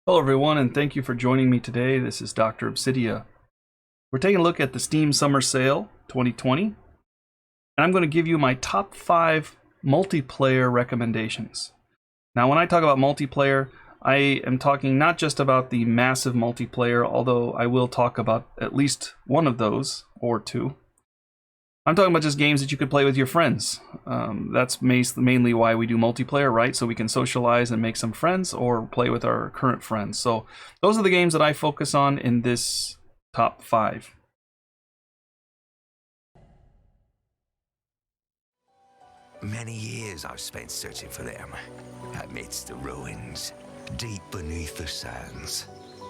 Hello everyone, and thank you for joining me today. This is Dr. Obsidia. We're taking a look at the Steam Summer Sale 2020, and I'm going to give you my top 5 multiplayer recommendations. Now, when I talk about multiplayer, I am talking not just about the massive multiplayer, although I will talk about at least one of those, or two. I'm talking about just games that you could play with your friends. That's mainly why we do multiplayer, right? So we can socialize and make some friends or play with our current friends. So those are the games that I focus on in this top 5. Many years I've spent searching for them, amidst the ruins, deep beneath the sands,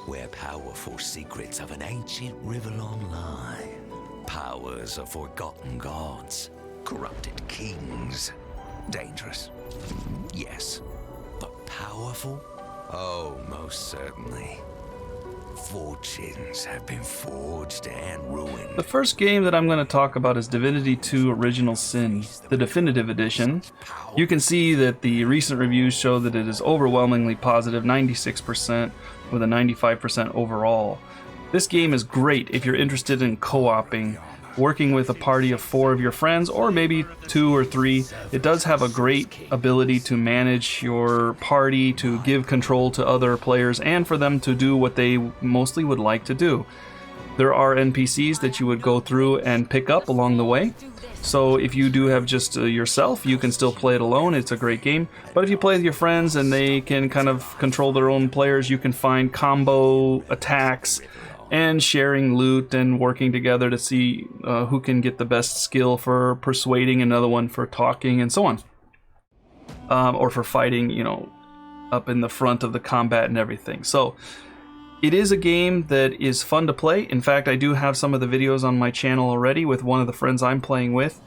where powerful secrets of an ancient Rivellon lie. Powers of forgotten gods, corrupted kings. Dangerous, yes, but powerful? Oh, most certainly. Fortunes have been forged and ruined. The first game that I'm going to talk about is Divinity Original Sin, the definitive edition. You can see that the recent reviews show that it is overwhelmingly positive, 96% with a 95% overall. This game is great if you're interested in co-oping, working with a party of 4 of your friends, or maybe 2 or 3. It does have a great ability to manage your party, to give control to other players, and for them to do what they mostly would like to do. There are NPCs that you would go through and pick up along the way. So if you do have just yourself, you can still play it alone. It's a great game. But if you play with your friends and they can kind of control their own players, you can find combo attacks and sharing loot and working together to see who can get the best skill for persuading, another one for talking, and so on. Or for fighting, you know, up in the front of the combat and everything. So it is a game that is fun to play. In fact, I do have some of the videos on my channel already with one of the friends I'm playing with.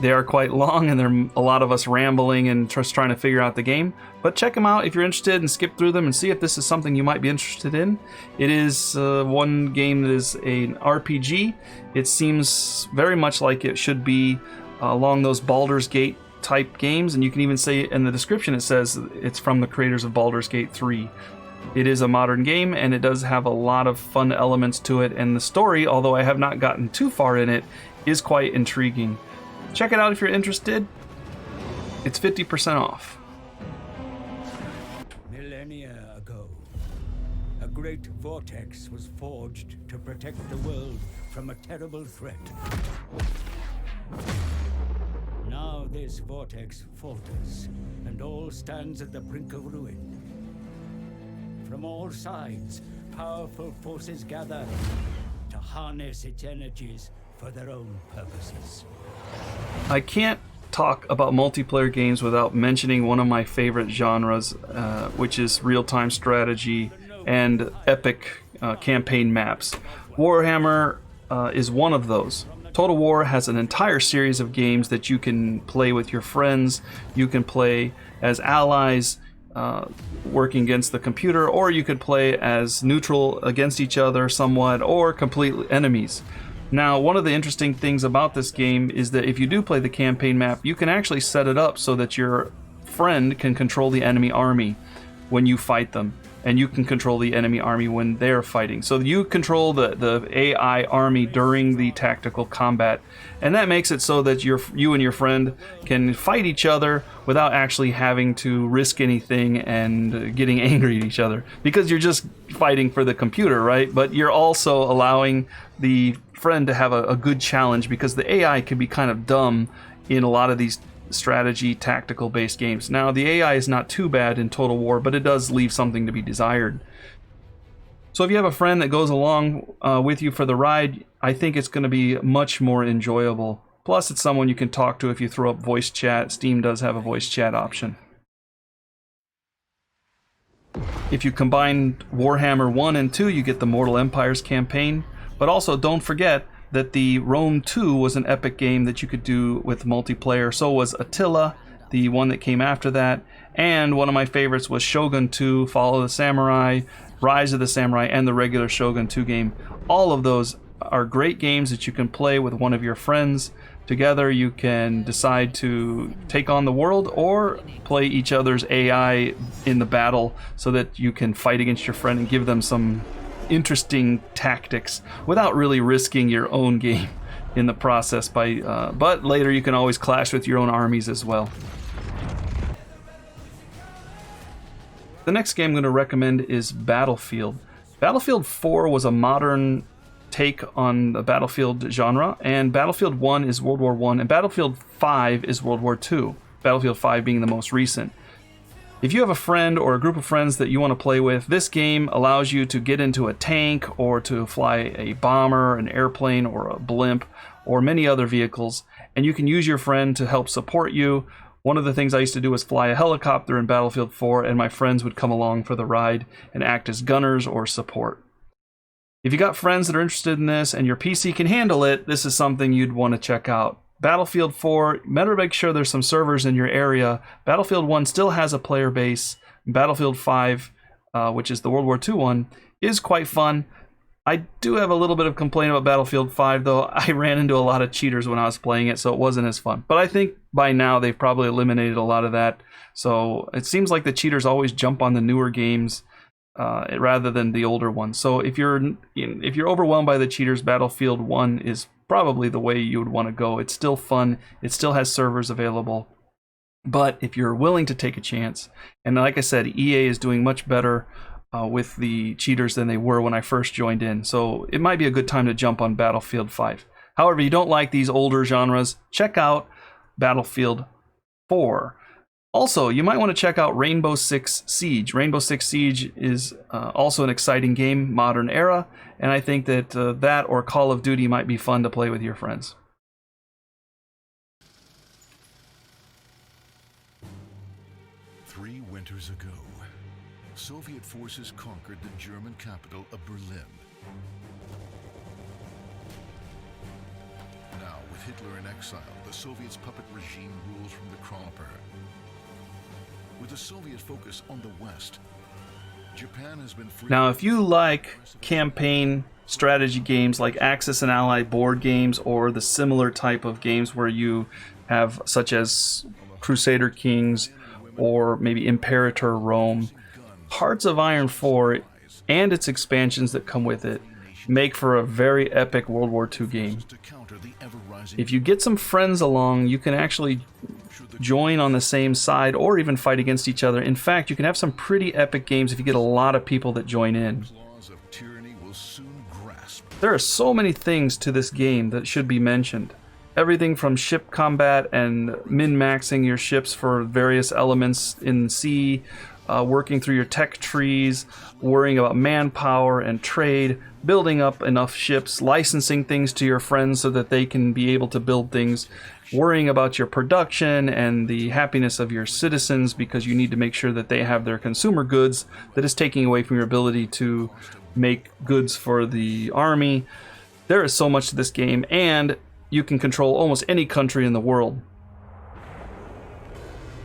They are quite long, and there are a lot of us rambling and just trying to figure out the game. But check them out if you're interested, and skip through them and see if this is something you might be interested in. It is one game that is an RPG. It seems very much like it should be along those Baldur's Gate type games, and you can even say in the description it says it's from the creators of Baldur's Gate 3. It is a modern game, and it does have a lot of fun elements to it, and the story, although I have not gotten too far in it, is quite intriguing. Check it out if you're interested. It's 50% off. Millennia ago, a great vortex was forged to protect the world from a terrible threat. Now this vortex falters, and all stands at the brink of ruin. From all sides, powerful forces gather to harness its energies for their own purposes. I can't talk about multiplayer games without mentioning one of my favorite genres, which is real-time strategy and epic campaign maps. Warhammer is one of those. Total War has an entire series of games that you can play with your friends. You can play as allies, working against the computer, or you could play as neutral against each other somewhat, or complete enemies. Now, one of the interesting things about this game is that if you do play the campaign map, you can actually set it up so that your friend can control the enemy army when you fight them, and you can control the enemy army when they're fighting. So you control the AI army during the tactical combat, and that makes it so that you and your friend can fight each other without actually having to risk anything and getting angry at each other, because you're just fighting for the computer, right? But you're also allowing the friend to have a good challenge, because the AI can be kind of dumb in a lot of these strategy tactical based games. Now, the AI is not too bad in Total War, but it does leave something to be desired. So if you have a friend that goes along with you for the ride, I think it's going to be much more enjoyable. Plus, it's someone you can talk to if you throw up voice chat. Steam does have a voice chat option. If you combine Warhammer 1 and 2, you get the Mortal Empires campaign. But also, don't forget that the Rome 2 was an epic game that you could do with multiplayer. So was Attila, the one that came after that. And one of my favorites was Shogun 2, Fall of the Samurai, Rise of the Samurai, and the regular Shogun 2 game. All of those are great games that you can play with one of your friends. Together you can decide to take on the world or play each other's AI in the battle so that you can fight against your friend and give them some interesting tactics without really risking your own game in the process. But later you can always clash with your own armies as well. The next game I'm going to recommend is Battlefield. Battlefield 4 was a modern take on the Battlefield genre, and Battlefield 1 is World War I, and Battlefield 5 is World War II, Battlefield 5 being the most recent. If you have a friend or a group of friends that you want to play with, this game allows you to get into a tank or to fly a bomber, an airplane, or a blimp, or many other vehicles, and you can use your friend to help support you. One of the things I used to do was fly a helicopter in Battlefield 4, and my friends would come along for the ride and act as gunners or support. If you got friends that are interested in this and your PC can handle it, this is something you'd want to check out. Battlefield 4, better make sure there's some servers in your area. Battlefield 1 still has a player base. Battlefield 5, which is the World War II one, is quite fun. I do have a little bit of complaint about Battlefield 5, though. I ran into a lot of cheaters when I was playing it, so it wasn't as fun. But I think by now they've probably eliminated a lot of that. So it seems like the cheaters always jump on the newer games rather than the older ones. So if you're overwhelmed by the cheaters, Battlefield 1 is probably the way you would want to go. It's still fun. It still has servers available. But if you're willing to take a chance, and like I said, EA is doing much better with the cheaters than they were when I first joined in. So it might be a good time to jump on Battlefield 5. However, you don't like these older genres, check out Battlefield 4. Also, you might want to check out Rainbow Six Siege. Rainbow Six Siege is also an exciting game, modern era, and I think that that or Call of Duty might be fun to play with your friends. Three winters ago, Soviet forces conquered the German capital of Berlin. Now, with Hitler in exile, the Soviets' puppet regime rules from the Kronper. With a Soviet focus on the West, Japan has been free. Now, if you like campaign strategy games like Axis and Ally board games or the similar type of games where you have such as Crusader Kings or maybe Imperator Rome, Hearts of Iron 4 and its expansions that come with it make for a very epic World War II game. If you get some friends along, you can actually join on the same side or even fight against each other. In fact, you can have some pretty epic games if you get a lot of people that join in. There are so many things to this game that should be mentioned. Everything from ship combat and min-maxing your ships for various elements in sea, working through your tech trees, worrying about manpower and trade, building up enough ships, licensing things to your friends so that they can be able to build things, worrying about your production and the happiness of your citizens because you need to make sure that they have their consumer goods that is taking away from your ability to make goods for the army. There is so much to this game, and you can control almost any country in the world.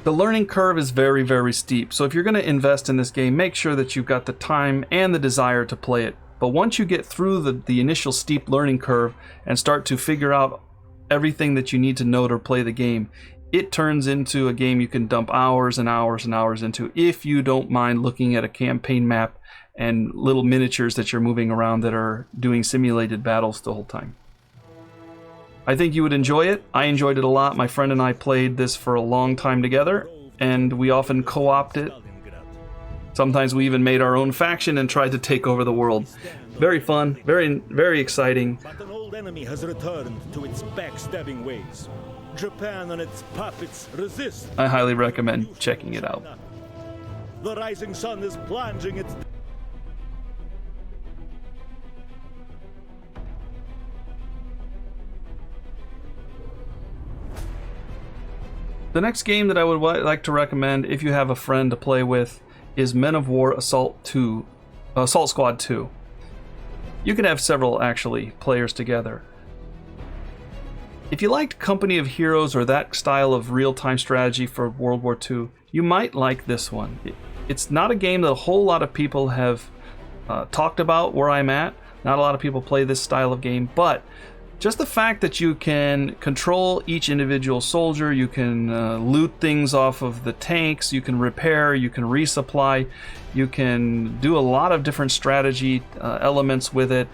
The learning curve is very, very steep, so if you're going to invest in this game, make sure that you've got the time and the desire to play it. But once you get through the initial steep learning curve and start to figure out everything that you need to know to play the game, it turns into a game you can dump hours and hours and hours into if you don't mind looking at a campaign map and little miniatures that you're moving around that are doing simulated battles the whole time. I think you would enjoy it. I enjoyed it a lot. My friend and I played this for a long time together, and we often co-opt it. Sometimes we even made our own faction and tried to take over the world. Very fun, very, very exciting. But an old enemy has returned to its backstabbing ways. Japan and its puppets resist. I highly recommend checking it out. The rising sun is plunging its... The next game that I would like to recommend if you have a friend to play with is Men of War Assault Squad 2. You can have several, actually, players together. If you liked Company of Heroes or that style of real-time strategy for World War II, you might like this one. It's not a game that a whole lot of people have talked about where I'm at. Not a lot of people play this style of game, but just the fact that you can control each individual soldier, you can loot things off of the tanks, you can repair, you can resupply, you can do a lot of different strategy elements with it.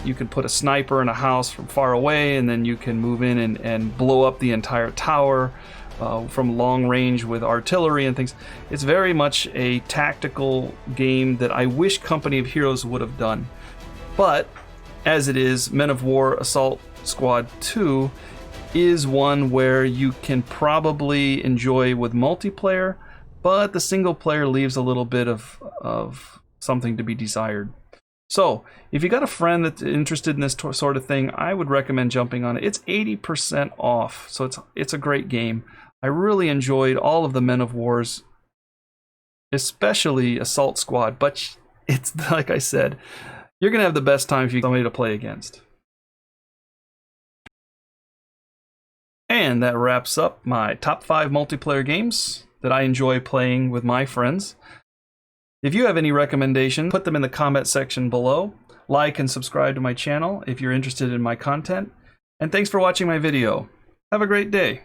You can put a sniper in a house from far away, and then you can move in and blow up the entire tower from long range with artillery and things. It's very much a tactical game that I wish Company of Heroes would have done. But as it is, Men of War Assault Squad 2 is one where you can probably enjoy with multiplayer, but the single player leaves a little bit of something to be desired. So, if you got a friend that's interested in this sort of thing, I would recommend jumping on it. It's 80% off, so it's a great game. I really enjoyed all of the Men of Wars, especially Assault Squad, but it's like I said, you're going to have the best time if you have somebody to play against. And that wraps up my top 5 multiplayer games that I enjoy playing with my friends. If you have any recommendations, put them in the comment section below. Like and subscribe to my channel if you're interested in my content. And thanks for watching my video. Have a great day.